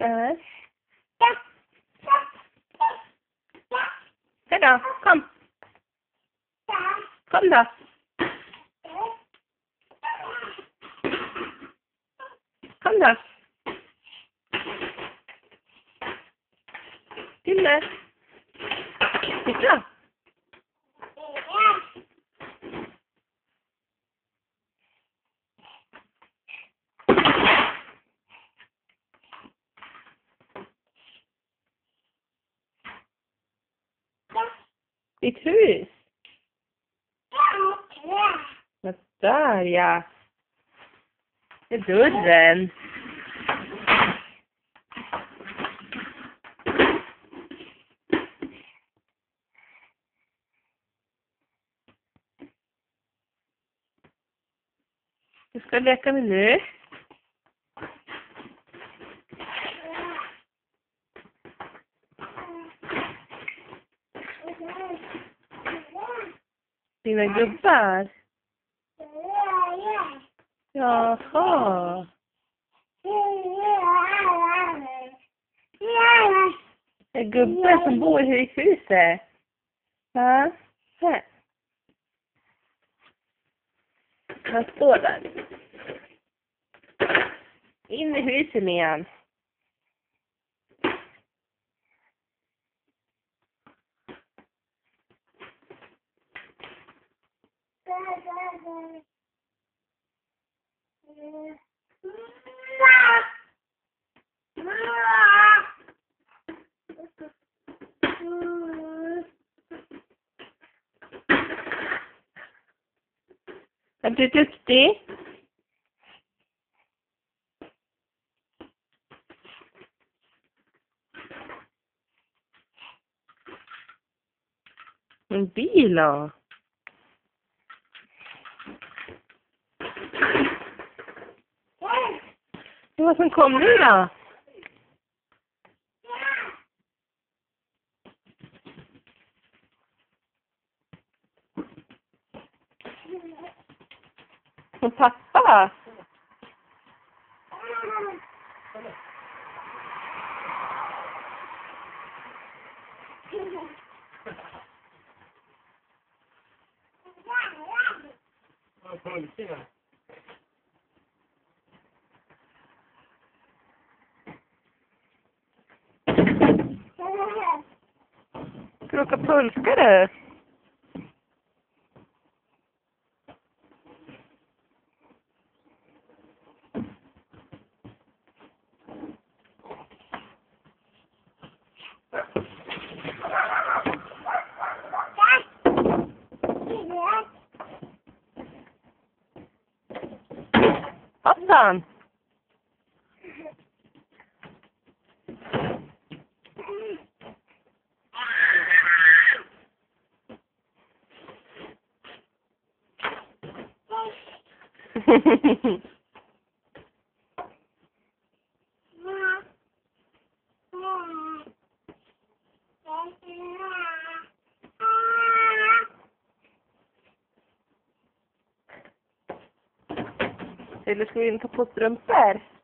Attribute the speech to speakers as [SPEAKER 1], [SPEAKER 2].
[SPEAKER 1] Där. Hej då, kom. Kom då. Kom då. Tilde. Titta. Ditt hus. Vad där, ja. Det är dörren. Du ska leka med nu. Dina gubbar. Jaha. Det är gubbar som bor i huset. Ja, här. Han står där. In i huset med han. Är du duktig? En bil då? Vad som kom nu då? Och pappa? Ska du åka pulskare? Hoppsan! Eller ska vi in ta på strumpor?